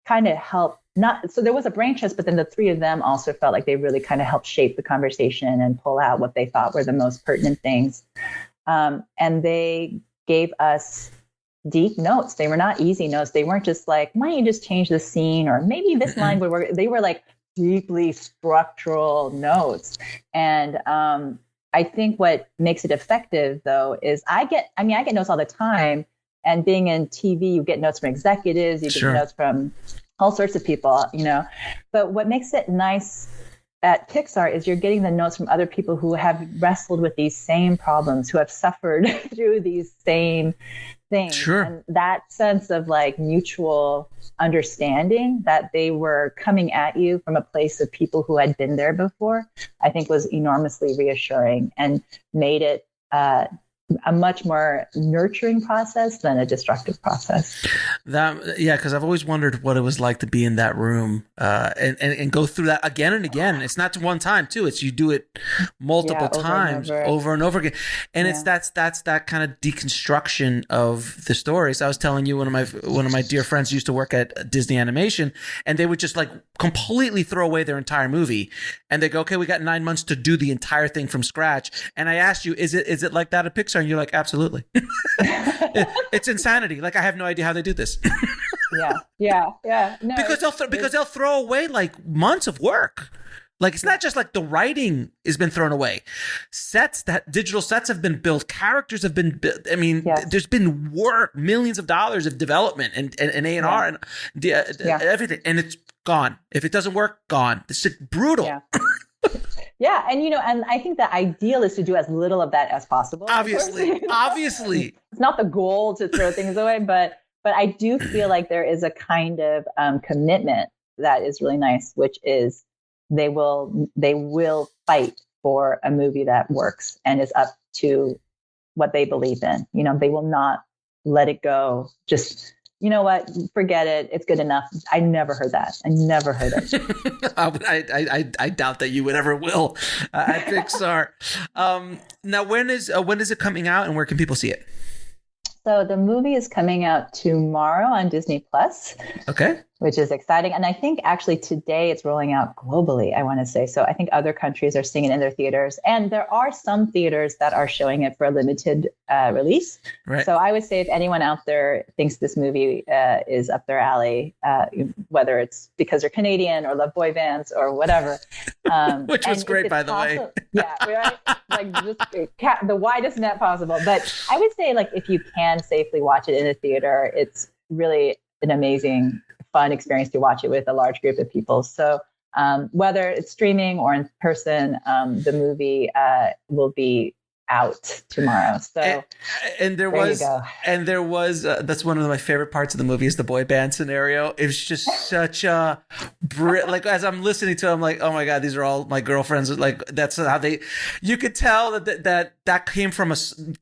kind of help. So there was a brain trust, but then the three of them also felt like they really kind of helped shape the conversation and pull out what they thought were the most pertinent things. And they gave us deep notes. They were not easy notes. They weren't just like, why don't you just change the scene? Or maybe this line would work. They were like deeply structural notes. And I think what makes it effective, though, is I get notes all the time. And being in TV, you get notes from executives, you get notes from all sorts of people, But what makes it nice at Pixar is you're getting the notes from other people who have wrestled with these same problems, who have suffered through these same things. Sure. And that sense of like mutual understanding, that they were coming at you from a place of people who had been there before, I think was enormously reassuring and made it a much more nurturing process than a destructive process. Because I've always wondered what it was like to be in that room and go through that again and again. It's not one time too. It's you do it multiple times, over and over again. And it's that's that kind of deconstruction of the stories. I was telling you, one of my dear friends used to work at Disney Animation, and they would just like completely throw away their entire movie, and they go, okay, we got 9 months to do the entire thing from scratch. And I asked you, is it like that at Pixar? And you're like, absolutely. It's insanity. Like, I have no idea how they do this. Yeah. No, because they'll throw away like months of work. Like, it's not just like the writing has been thrown away. Digital sets have been built. Characters have been built. I mean, there's been work, millions of dollars of development and A&R and everything. And it's gone. If it doesn't work, gone. It's brutal. Yeah. Yeah. And, and I think the ideal is to do as little of that as possible. Obviously. It's not the goal to throw things away, but I do feel like there is a kind of commitment that is really nice, which is they will fight for a movie that works and is up to what they believe in. They will not let it go. Just, you know what? Forget it. It's good enough. I never heard that. I never heard it. I doubt that you would ever will at Pixar. Now, when is it coming out, and where can people see it? So the movie is coming out tomorrow on Disney Plus. Okay. Which is exciting. And I think actually today it's rolling out globally, I want to say. So I think other countries are seeing it in their theaters. And there are some theaters that are showing it for a limited release. Right. So I would say if anyone out there thinks this movie is up their alley, whether it's because they're Canadian or love boy bands or whatever. Which was great, by the way. Yeah, right? Like just the widest net possible. But I would say, like, if you can safely watch it in a theater, it's really an amazing, fun experience to watch it with a large group of people. So whether it's streaming or in person, the movie will be out tomorrow. So and there was that's one of my favorite parts of the movie is the boy band scenario. It was just such a like, as I'm listening to it, I'm like, oh my God, these are all my girlfriends. Like, that's how you could tell that came from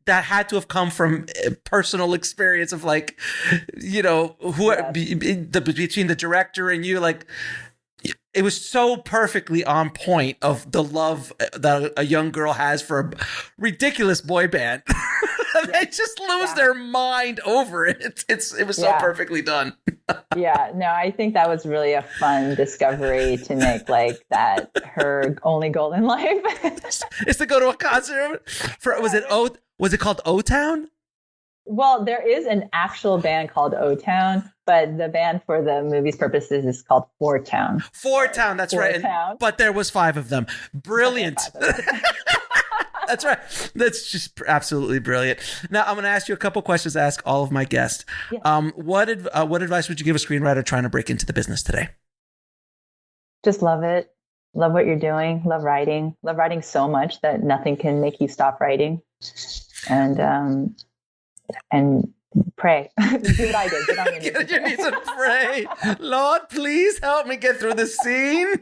that had to have come from a personal experience of, like, between the director and you, like, it was so perfectly on point of the love that a young girl has for a ridiculous boy band. They just lose their mind over it. It was so perfectly done. Yeah, no, I think that was really a fun discovery to make, like, that her only goal in life is to go to a concert. Was it called O-Town? Well, there is an actual band called O-Town, but the band for the movie's purposes is called Four Town. Four Town, that's right. But there was 5 of them. Brilliant. That's right. That's just absolutely brilliant. Now, I'm going to ask you a couple questions to ask all of my guests. Yeah. What advice would you give a screenwriter trying to break into the business today? Just love it. Love what you're doing. Love writing. Love writing so much that nothing can make you stop writing. And pray. Do what I did. Get on your knees. Get on your knees and pray. Lord, please help me get through this scene.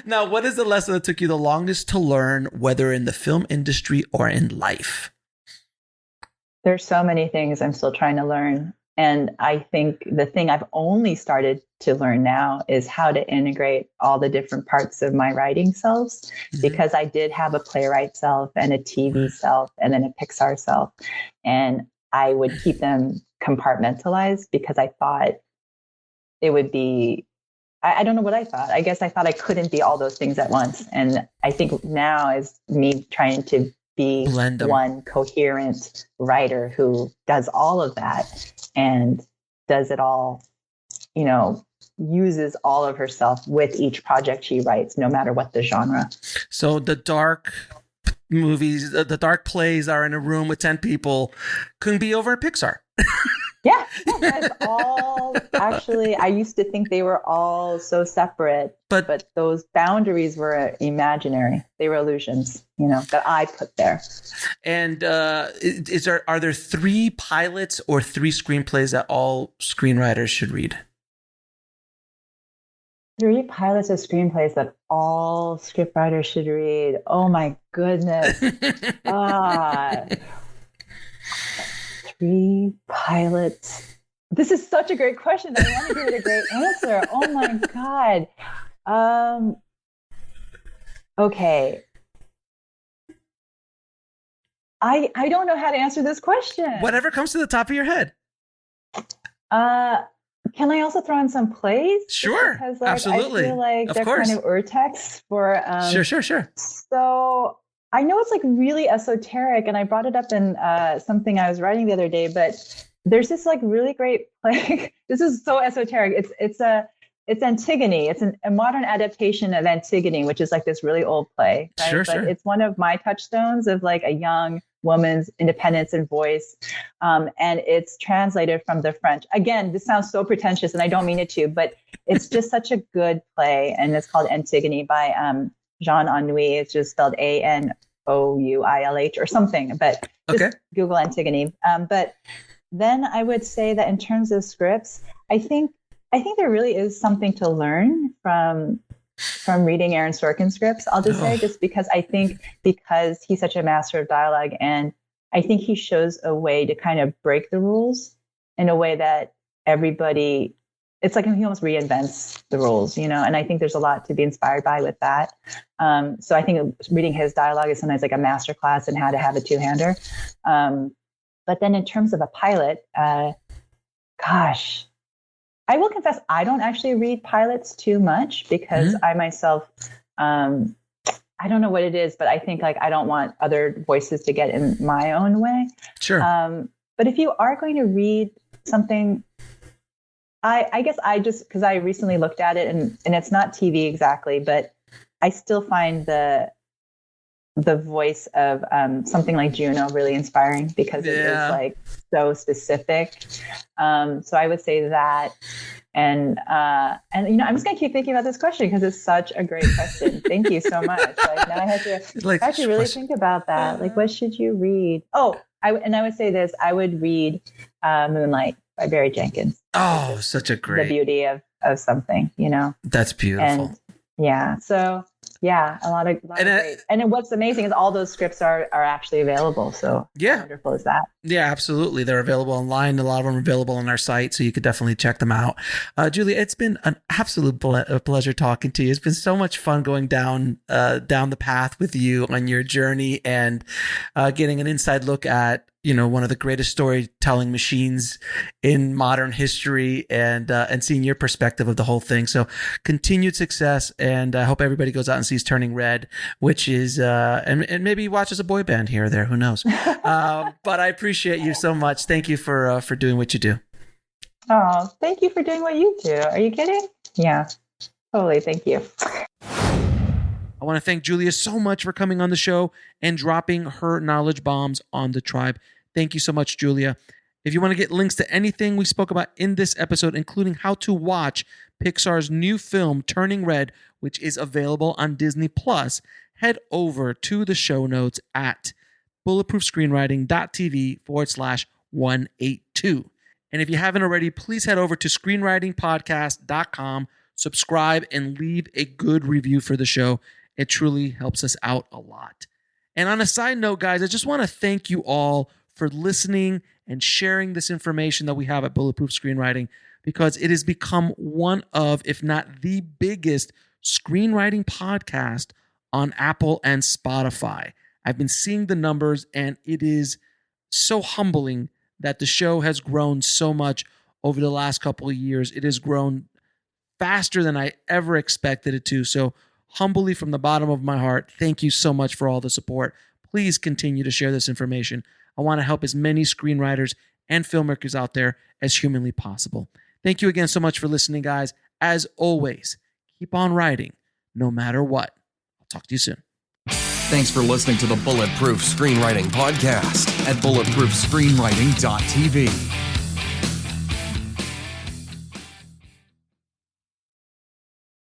Now, what is the lesson that took you the longest to learn, whether in the film industry or in life? There's so many things I'm still trying to learn. And I think the thing I've only started to learn now is how to integrate all the different parts of my writing selves, because I did have a playwright self and a TV self and then a Pixar self. And I would keep them compartmentalized because I thought it would be, I don't know what I thought. I guess I thought I couldn't be all those things at once. And I think now is me trying to be one coherent writer who does all of that and does it all, uses all of herself with each project she writes, no matter what the genre. So the dark movies, the dark plays are in a room with 10 people, couldn't be over at Pixar. Yeah, that's all. Actually, I used to think they were all so separate, but those boundaries were imaginary. They were illusions, that I put there. And are there 3 pilots or 3 screenplays that all screenwriters should read? 3 pilots of screenplays that all scriptwriters should read. Oh my goodness. 3 pilots. This is such a great question. I want to give it a great answer. Oh my God. Okay. I don't know how to answer this question. Whatever comes to the top of your head. Can I also throw in some plays? Sure. Because absolutely. I feel like they're kind of urtext for. Sure. So I know it's like really esoteric, and I brought it up in something I was writing the other day, but there's this like really great play. This is so esoteric. It's Antigone. It's a modern adaptation of Antigone, which is like this really old play. Right? Sure. It's one of my touchstones of like a young woman's independence and voice. And it's translated from the French. Again, this sounds so pretentious and I don't mean it to, but it's just such a good play. And it's called Antigone by Jean Anouilh. It's just spelled Anouilh or something, but just Google Antigone. But then I would say that in terms of scripts, I think there really is something to learn from reading Aaron Sorkin's scripts. I'll just say, just because I think because he's such a master of dialogue, and I think he shows a way to kind of break the rules in a way that everybody, it's like he almost reinvents the rules, and I think there's a lot to be inspired by with that. So I think reading his dialogue is sometimes like a masterclass in how to have a two-hander. But then in terms of a pilot, I will confess, I don't actually read pilots too much because I myself, I don't know what it is, but I think like I don't want other voices to get in my own way. Sure. But if you are going to read something, I guess because I recently looked at it and it's not TV exactly, but I still find the voice of something like Juno really inspiring because it is like so specific. So I would say that, and I'm just gonna keep thinking about this question because it's such a great question. Thank you so much. Like now I have to really think about that. Like, what should you read? Oh, I would say this. I would read Moonlight by Barry Jenkins. Oh, such a great. The beauty of something, That's beautiful. And yeah. So. Yeah, a lot of great. And what's amazing is all those scripts are actually available. So how wonderful is that? Yeah, absolutely. They're available online. A lot of them are available on our site, so you could definitely check them out. Julia, it's been an absolute pleasure talking to you. It's been so much fun going down the path with you on your journey and getting an inside look at one of the greatest storytelling machines in modern history and seeing your perspective of the whole thing. So continued success. And I hope everybody goes out and sees Turning Red, which is, and maybe watches a boy band here or there, who knows? But I appreciate you so much. Thank you for doing what you do. Oh, thank you for doing what you do. Are you kidding? Yeah, totally. Thank you. I want to thank Julia so much for coming on the show and dropping her knowledge bombs on the tribe. Thank you so much, Julia. If you want to get links to anything we spoke about in this episode, including how to watch Pixar's new film, Turning Red, which is available on Disney+, head over to the show notes at bulletproofscreenwriting.tv/182. And if you haven't already, please head over to screenwritingpodcast.com, subscribe, and leave a good review for the show. It truly helps us out a lot. And on a side note, guys, I just want to thank you all for listening and sharing this information that we have at Bulletproof Screenwriting, because it has become one of, if not the biggest screenwriting podcast on Apple and Spotify. I've been seeing the numbers, and it is so humbling that the show has grown so much over the last couple of years. It has grown faster than I ever expected it to. So humbly, from the bottom of my heart, thank you so much for all the support. Please continue to share this information. I want to help as many screenwriters and filmmakers out there as humanly possible. Thank you again so much for listening, guys. As always, keep on writing, no matter what. I'll talk to you soon. Thanks for listening to the Bulletproof Screenwriting Podcast at bulletproofscreenwriting.tv.